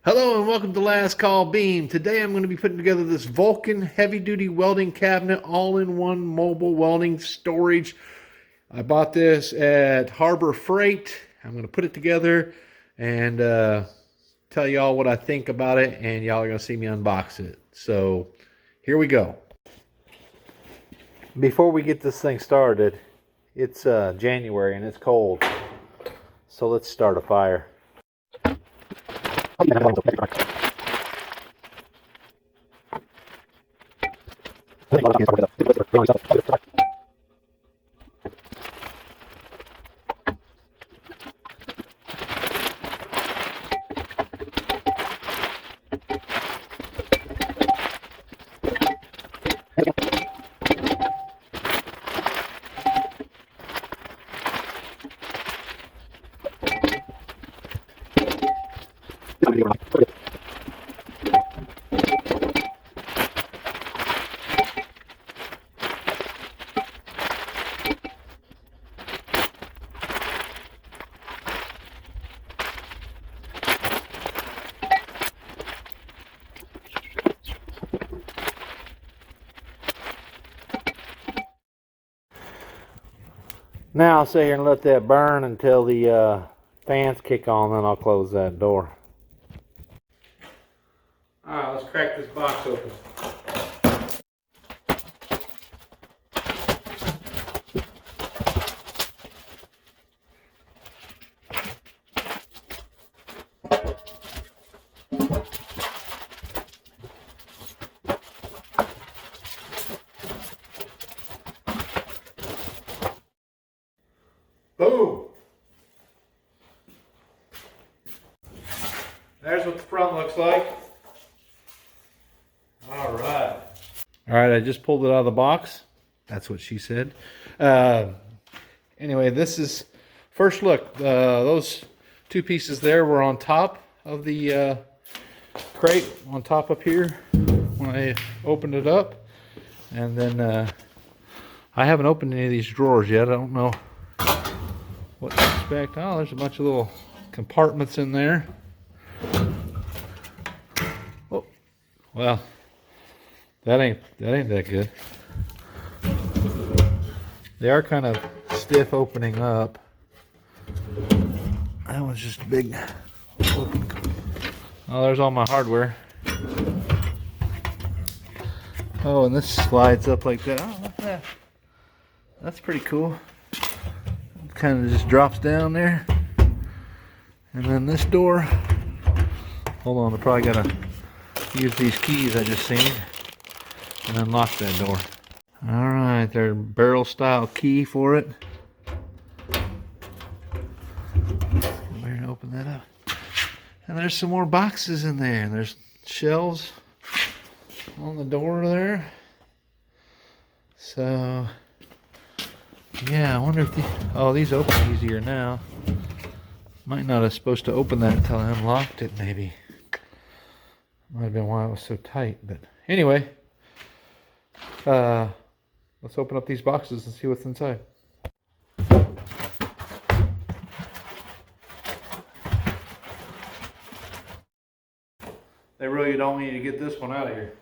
Hello and welcome to Last Call Beam. Today I'm going to be putting together this Vulcan heavy-duty welding cabinet, all-in-one mobile welding storage. I bought this at Harbor Freight. I'm going to put it together and tell y'all what I think about it, and y'all are going to see me unbox it. So here we go. Before we get this thing started, it's January and it's cold. So let's start a fire. Now I'll sit here and let that burn until the fans kick on, then I'll close that door. Alright, let's crack this box open. Boom! There's what the front looks like. Alright. Alright, I just pulled it out of the box. That's what she said. Anyway, this is first look. Those two pieces there were on top of the crate, on top up here when I opened it up. And then I haven't opened any of these drawers yet. I don't know what to expect. Oh, there's a bunch of little compartments in there. Oh, well, that ain't that good. They are kind of stiff opening up. That one's just a big open. Oh, there's all my hardware. Oh, and this slides up like that. Oh, look at that. That's pretty cool. Kind of just drops down there. And then this door, hold on, I probably gotta use these keys I just seen and unlock that door. All right, there's a barrel style key for it. We're gonna open that up. And there's some more boxes in there. There's shelves on the door there. So yeah, I wonder if these open easier now. Might not have supposed to open that until I unlocked it, maybe. Might have been why it was so tight, but anyway. Let's open up these boxes and see what's inside. They really don't need to get this one out of here.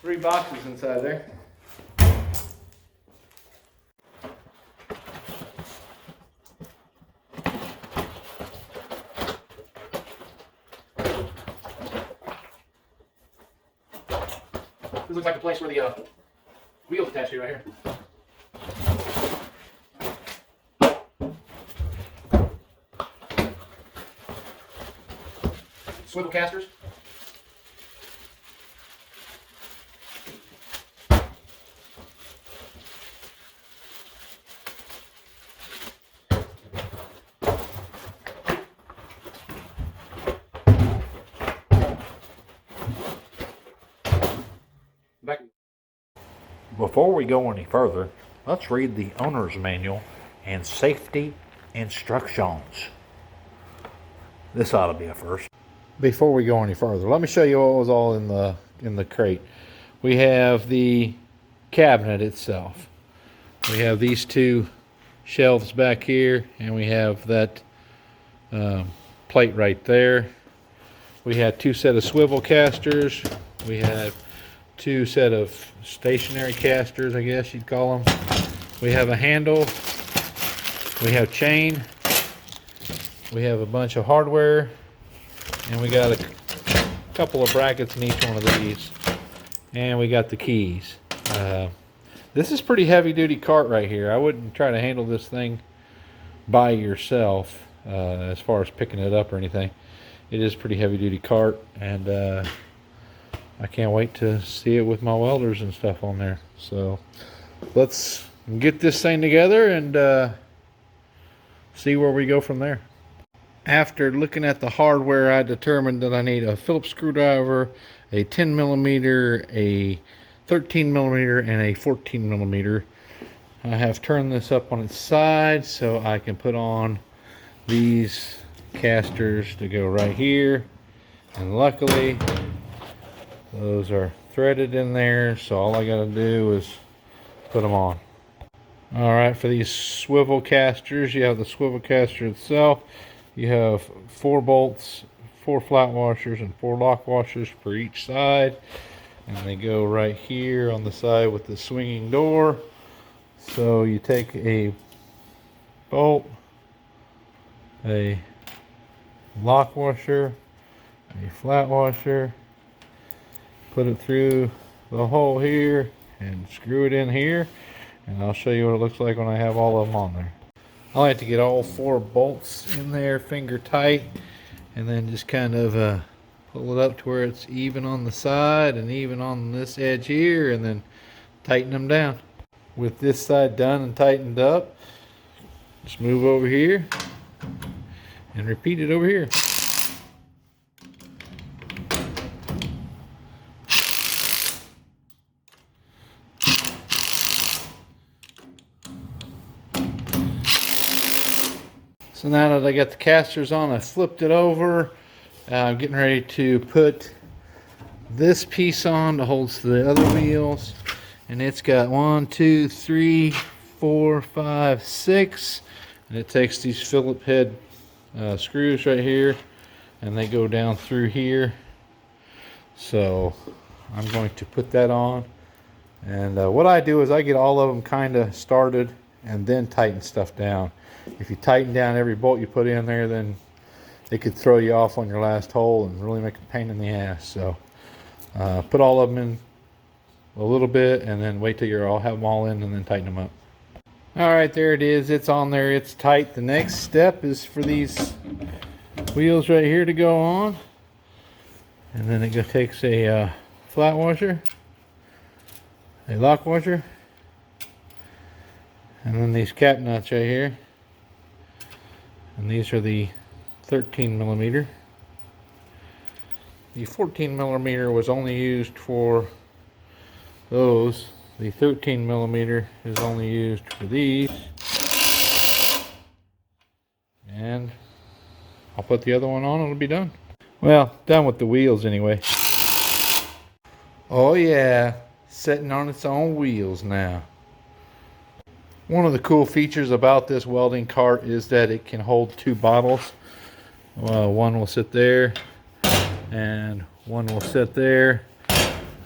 Three boxes inside there. This looks like the place where the wheels attach to right here. Swivel casters. Before we go any further, let's read the owner's manual and safety instructions. This ought to be a first. Before we go any further, let me show you what was all in the crate. We have the cabinet itself. We have these two shelves back here, and we have that plate right there. We had two set of swivel casters. We have two set of stationary casters, I guess you'd call them. We have a handle. We have chain. We have a bunch of hardware, and we got a couple of brackets in each one of these. And we got the keys. This is pretty heavy duty cart right here. I wouldn't try to handle this thing by yourself as far as picking it up or anything. It is pretty heavy duty cart, and I can't wait to see it with my welders and stuff on there. So let's get this thing together and see where we go from there. After looking at the hardware, I determined that I need a Phillips screwdriver, a 10 millimeter, a 13 millimeter, and a 14 millimeter. I have turned this up on its side so I can put on these casters to go right here, and luckily those are threaded in there, so all I got to do is put them on. Alright, for these swivel casters, you have the swivel caster itself. You have 4 bolts, 4 flat washers, and 4 lock washers for each side. And they go right here on the side with the swinging door. So you take a bolt, a lock washer, a flat washer, put it through the hole here, and screw it in here. And I'll show you what it looks like when I have all of them on there. I like to get all 4 bolts in there finger tight, and then just kind of pull it up to where it's even on the side and even on this edge here, and then tighten them down. With this side done and tightened up, just move over here and repeat it over here. So now that I got the casters on, I flipped it over. I'm getting ready to put this piece on to hold to the other wheels. And it's got 1, 2, 3, 4, 5, 6. And it takes these Phillips head screws right here, and they go down through here. So I'm going to put that on. And what I do is I get all of them kind of started and then tighten stuff down. If you tighten down every bolt you put in there, then it could throw you off on your last hole and really make a pain in the ass. So put all of them in a little bit, and then wait till you're all have them all in, and then tighten them up. All right, there it is. It's on there. It's tight. The next step is for these wheels right here to go on, and then it takes a flat washer, a lock washer, and then these cap nuts right here. And these are the 13 millimeter. The 14 millimeter was only used for those. The 13 millimeter is only used for these. And I'll put the other one on, it'll be done. Well, done with the wheels anyway. Oh yeah, sitting on its own wheels now. One of the cool features about this welding cart is that it can hold 2 bottles. One will sit there and one will sit there.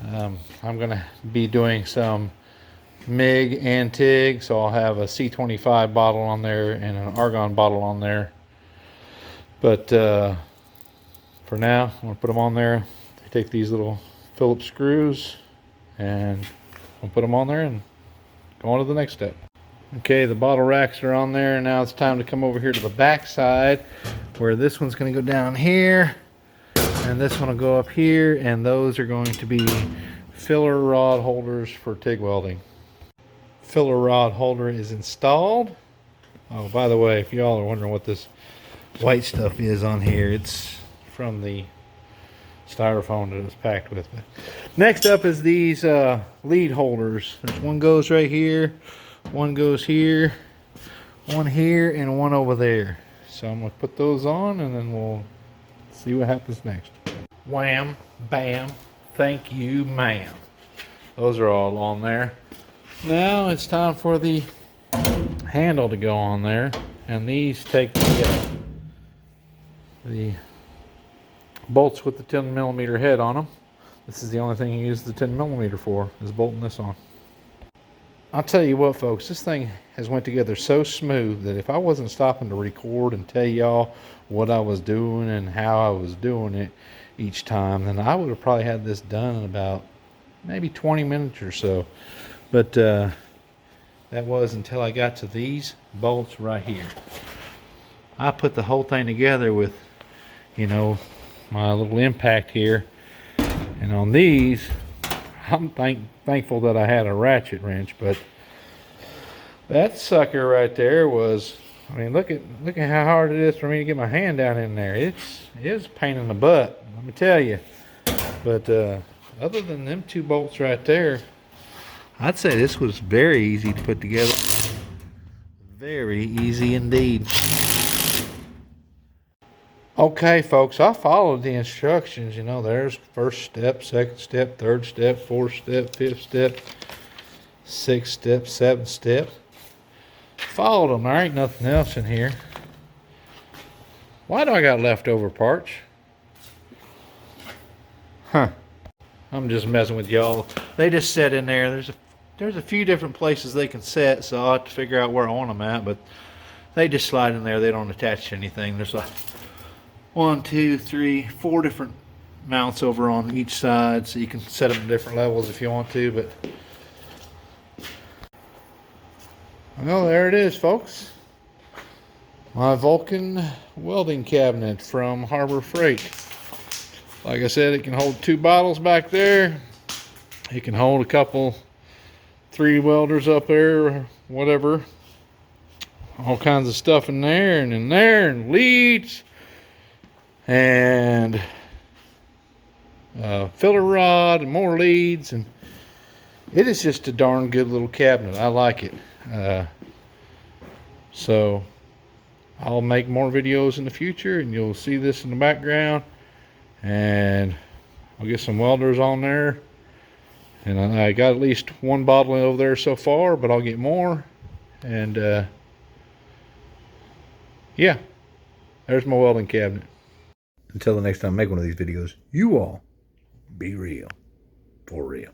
I'm going to be doing some MIG and TIG, so I'll have a C25 bottle on there and an argon bottle on there. But for now, I'm going to put them on there. I take these little Phillips screws and I'll put them on there and go on to the next step. Okay, the bottle racks are on there, and now it's time to come over here to the back side, where this one's going to go down here, and this one will go up here, and those are going to be filler rod holders for TIG welding. Filler rod holder is installed. Oh, by the way, if y'all are wondering what this white stuff is on here, it's from the styrofoam that it was packed with. But next up is these lead holders. There's one goes right here. One goes here, one here, and one over there. So I'm going to put those on, and then we'll see what happens next. Wham, bam, thank you, ma'am. Those are all on there. Now it's time for the handle to go on there, and these take the bolts with the 10mm head on them. This is the only thing you use the 10mm for, is bolting this on. I'll tell you what, folks, this thing has went together so smooth that if I wasn't stopping to record and tell y'all what I was doing and how I was doing it each time, then I would have probably had this done in about maybe 20 minutes or so. But that was until I got to these bolts right here. I put the whole thing together with, you know, my little impact here, and on these I'm thankful that I had a ratchet wrench. But that sucker right there was, I mean, look at how hard it is for me to get my hand down in there. It is a pain in the butt, let me tell you. But other than them two bolts right there, I'd say this was very easy to put together. Very easy indeed. Okay, folks, I followed the instructions. You know, there's first step, second step, third step, fourth step, fifth step, sixth step, seventh step. Followed them. There ain't nothing else in here. Why do I got leftover parts? Huh. I'm just messing with y'all. They just set in there. There's a few different places they can set, so I'll have to figure out where I want them at, but they just slide in there. They don't attach to anything. There's like 1, 2, 3, 4 different mounts over on each side, so you can set them at different levels if you want to. But well, there it is, folks. My Vulcan welding cabinet from Harbor Freight. Like I said, it can hold 2 bottles back there. It can hold a couple, 3 welders up there, whatever. All kinds of stuff in there, and leads, and filler rod, and more leads, and it is just a darn good little cabinet. I like it. So I'll make more videos in the future, and you'll see this in the background, and I'll get some welders on there, and I got at least 1 bottle over there so far, but I'll get more. And yeah, there's my welding cabinet. Until the next time I make one of these videos, you all be real, for real.